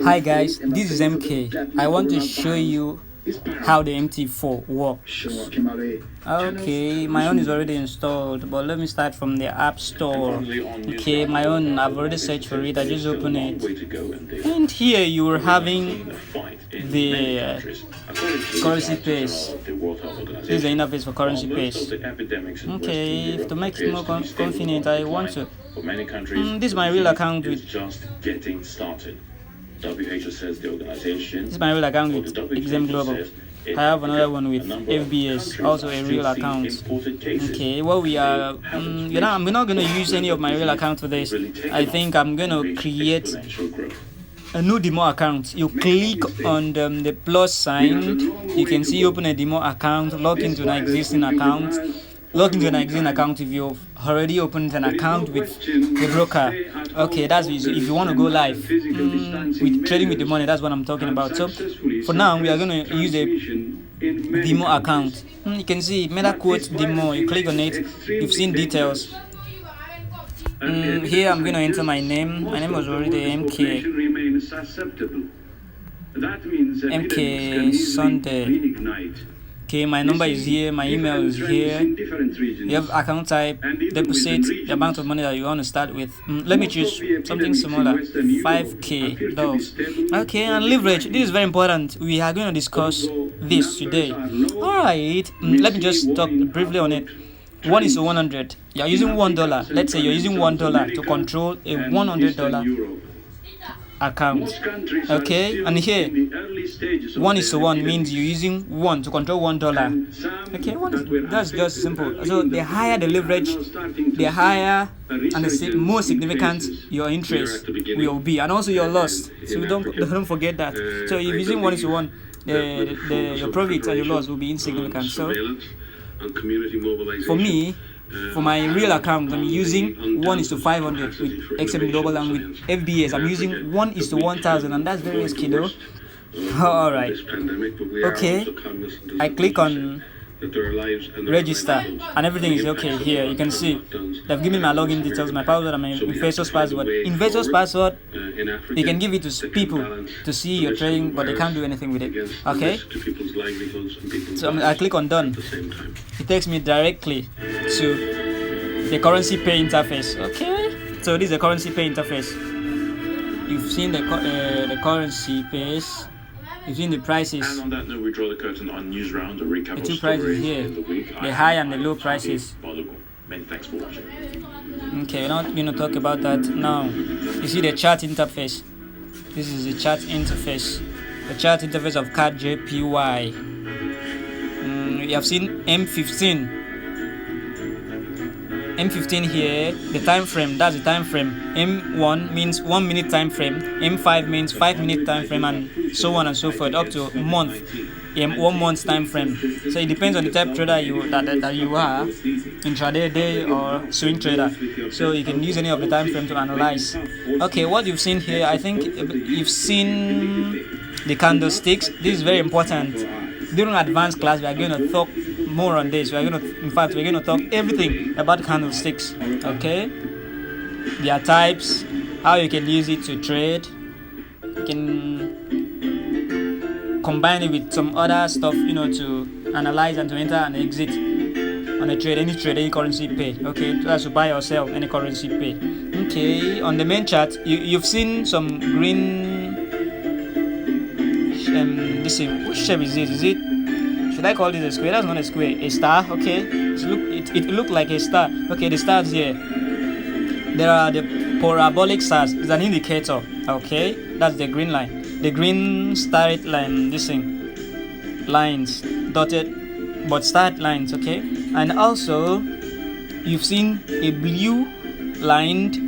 Hi guys, this is MK. I want to show you how the mt4 works. Okay, my own is already installed, but let me start from the app store. Okay, my own, I've already searched for it. I just open it, and here you are having the currency paste. This is the interface for currency paste. Okay, to make it more convenient, I want to. This is my real account with. WHO says the organization. This is my real account with Exam Global. I have another one with FBS, also a real account. Okay, well we're not gonna use any of my real account for this. I think I'm gonna create a new demo account. You click on the plus sign. You can see open a demo account, log into an existing account. Log into an existing account if you've already opened an account with the broker. Okay, that's if you want to go live with trading with the money. That's what I'm talking about. So for now, we are going to use a demo account. You can see MetaQuote demo. You click on it. You've seen details. Here I'm going to enter my name. My name was already MK. MK Sunday. Okay, my number is here, my email is here. You have account type, deposit, the amount of money that you want to start with. Let me choose something smaller, 5k dollars. Okay, and leverage. This is very important. We are going to discuss this today. Alright, let me just talk briefly on it. 1:100. You're using $1. Let's say you're using $1 to control a $100 account. Okay, and here 1:1 means you're using 1 to control $1. Okay, that's just simple. So the higher the leverage, the higher and the more significant your interest will be, and also your loss. So don't forget that. So if you're using 1:1, your profits and your loss will be insignificant. So for me, for my real account, I'm using 1:500 with XM Global, and with FBS I'm using 1:1000, and that's very risky though. Alright, okay, I click on register and everything is okay. Here you can see they've given my login details, my password, and my investor's password. Investor's password, you can give it to people to see your trading, but they can't do anything with it. Okay, so I click on done. It takes me directly to the currency pay interface. Okay, so this is the currency pay interface. You've seen the currency pace. You've seen the prices. And on that note, we draw the curtain on news round, a recap the of two prices here, the high and the low prices. Many thanks for watching. Okay, we're not going to talk about that now. You see the chart interface. This is the chart interface. The chart interface of card JPY. You have seen M15. M15 here, the time frame, that's the time frame. M1 means 1 minute time frame, M5 means 5 minute time frame, and so on and so forth, up to a month, 1 month's time frame. So it depends on the type of trader that you are, intraday, day, or swing trader. So you can use any of the time frame to analyze. Okay, what you've seen here, I think you've seen the candlesticks. This is very important. During advanced class, we are going to talk more on this. We're going to talk everything about candlesticks. Okay, their types, how you can use it to trade. You can combine it with some other stuff, to analyze and to enter and exit on a trade, any currency pay. Okay, that's to buy or sell any currency pay. Okay, on the main chart, you've seen some green. This thing, which shape is this? Is it? Should I call this a square? That's not a square. A star. Okay. It looked like a star. Okay, the stars here. There are the parabolic stars. It's an indicator. Okay, that's the green line. The green starred line. This thing, lines dotted, but starred lines. Okay, and also you've seen a blue lined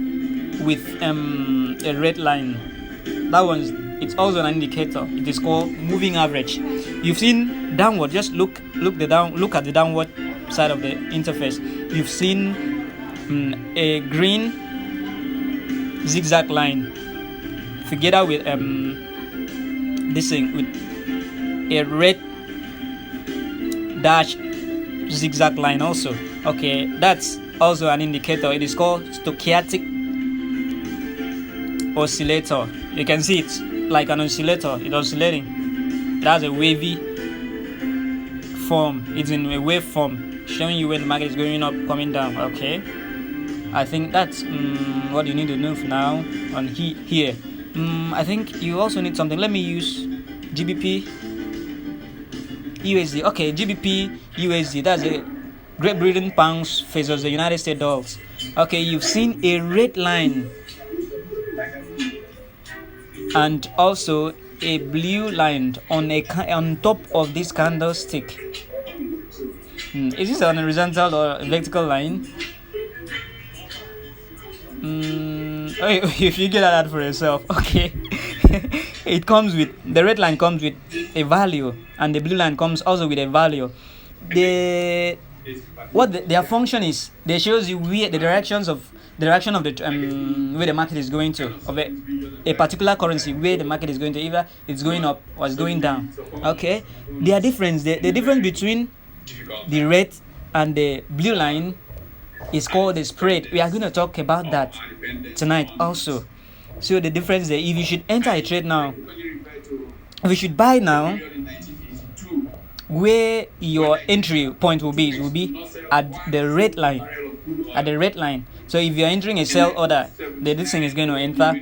with a red line. That one's. It's also an indicator. It is called moving average. You've seen downward. Just look at the downward side of the interface. You've seen a green zigzag line together with this thing with a red dash zigzag line also. Okay, that's also an indicator. It is called stochastic oscillator. You can see it. like an oscillator. It's oscillating. It has a wavy form. It's in a wave form, showing you when the market is going up, coming down. Okay, I think that's what you need to know for now on here. I think you also need something. Let me use GBP USD. Okay, GBP USD. That's a Great Britain pounds versus the United States dollars. Okay, you've seen a red line and also a blue line on top of this candlestick. Is this an horizontal or a vertical line? You figure that out for yourself. Okay. It comes with, the red line comes with a value and the blue line comes also with a value. Their function is, they shows you where the direction of the where the market is going to, of a particular currency, where the market is going to, either it's going up or it's going down. Okay, the difference between the red and the blue line is called the spread. We are going to talk about that tonight also. So the difference there, if you should enter a trade now, if you should buy now, where your entry point will be at the red line. So if you're entering a sell order, this thing is going to enter,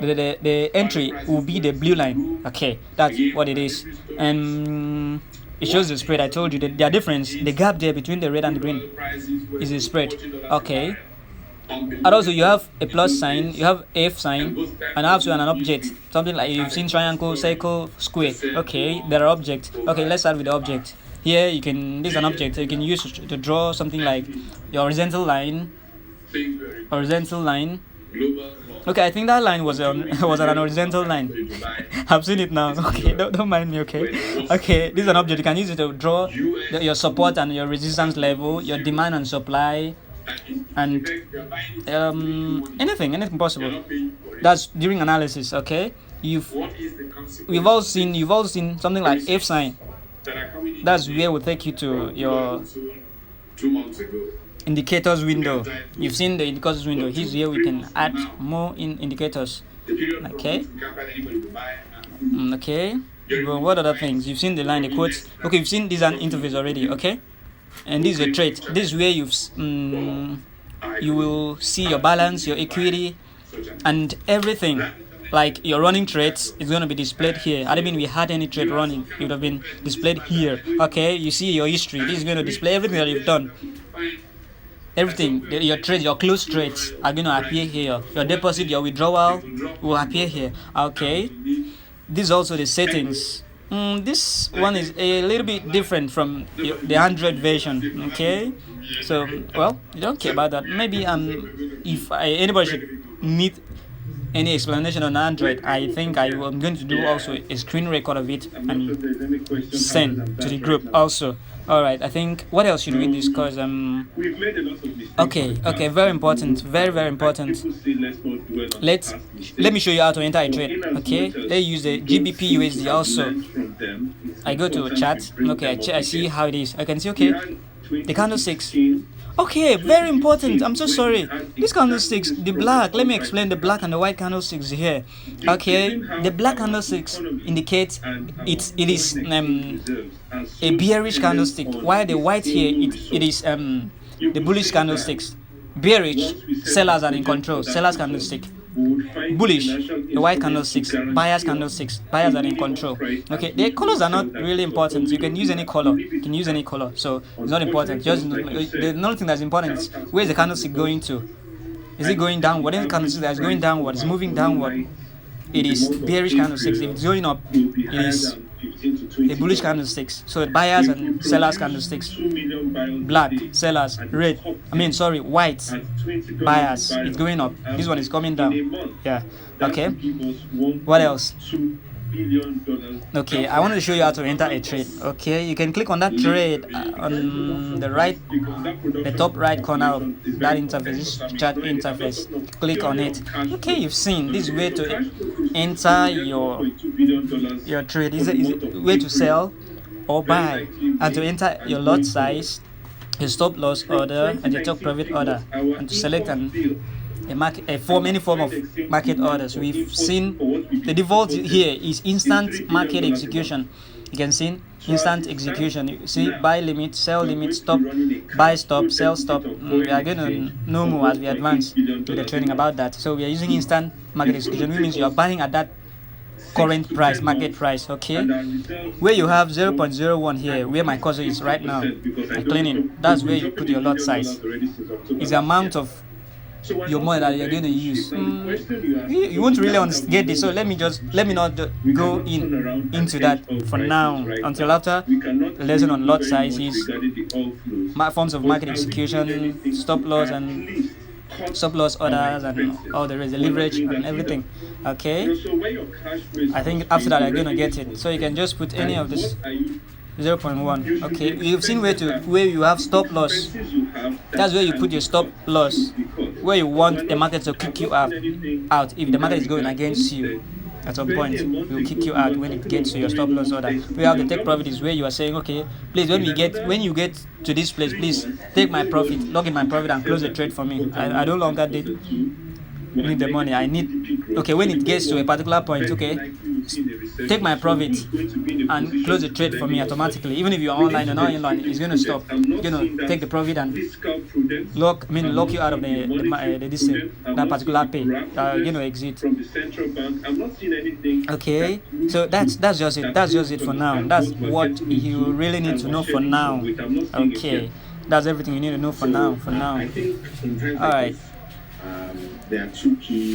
the entry will be the blue line. Okay, that's what it is. And it shows the spread. I told you that the difference, the gap there between the red and the green is the spread. Okay, and also you have a plus sign, you have F sign, and also an object, something like you've seen triangle, circle, square. Okay, there are objects. Okay, let's start with the object. Here you can, this is an object you can use to draw something like your horizontal line. Okay, I think that line was an horizontal line. I've seen it now. Okay, don't mind me. Okay, this is an object. You can use it to draw your support and your resistance level, your demand and supply, and anything possible. That's during analysis. Okay, you've all seen something like F sign. That's where we'll take you to your indicators window. You've seen the indicators window. Here's where we can add more indicators. Okay. Well, what other things? You've seen the line, the quotes. Okay, you've seen this an interface already. Okay, and this is a trade. This is where you will see your balance, your equity, and everything. Like your running trades is going to be displayed here. I don't mean we had any trade running, it would have been displayed here. Okay, you see your history. This is going to display everything that you've done. Everything, your trades, your closed trades are going to appear here. Your deposit, your withdrawal will appear here. Okay, this is also the settings. This one is a little bit different from the Android version. Okay, so well, you don't care about that. Maybe if anybody should need any explanation on Android, I think I'm going to do also a screen record of it and send to the group also. All right, I think what else should we discuss? Okay, very important, very important. Let me show you how to enter a trade. Okay, let's use the GBP USD also. I go to chat. Okay, I see how it is. I can see, okay, the candlesticks. Okay, very important. I'm so sorry. These candlesticks, the black, let me explain the black and the white candlesticks here. Okay, the black candlesticks indicate it is a bearish candlestick, while the white here it is the bullish candlesticks. Bearish, sellers are in control, sellers candlestick. Bullish, the white candlesticks, buyers candlesticks, buyers are in control. Okay, the colors are not really important. You can use any color. So it's not important. Just the only thing that's important is where is the candlestick going to? Is it going downward? What is the candlestick that's going downward? It's moving downward. It is bearish candlesticks. If it's going up, it is a bullish candlesticks. So buyers and sellers candlesticks. Black, sellers, red. White, buyers. It's going up. This one is coming down. Yeah. Okay. What else? Okay, I wanted to show you how to enter a trade. Okay, you can click on that trade on the right, the top right corner of that interface, this chat interface. Click on it. Okay, you've seen this way to enter your trade. Is a way to sell or buy, and to enter your lot size, your stop loss order, and your top profit order, and to select and any form of market orders. We've seen the default here is instant market execution. You can see instant execution. You see buy limit, sell limit, stop, buy stop, sell stop. We are going to know more as we advance with the training about that. So we are using instant market execution, which means you are buying at that current price, market price. Okay, where you have 0.01 here, where my cursor is right now, cleaning, that's where you put your lot size. It's the amount of your money that you're going to use. You won't really get this, so let me not go into that for now until after the lesson on lot sizes, forms of market execution, stop loss orders, and all the rest, the leverage and everything. Okay, I think after that I'm going to get it. So you can just put any of this 0.1. okay, you've seen where you have stop loss. That's where you put your stop loss, where you want the market to kick you out if the market is going against you. At some point, it will kick you out when it gets to your stop loss order. We have the take profit is where you are saying, okay, please, when you get to this place, please take my profit, log in my profit, and close the trade for me. I no longer need the money. I need, okay, when it gets to a particular point, okay, take my profit and close the trade for me automatically. Even if you're online or not online, it's going to stop. It's going to take the profit and lock you out of that particular pay. You're going to exit. Okay, so that's just it. That's just it for now. That's what you really need to know for now. Okay, that's everything you need to know for now. All right. There are two key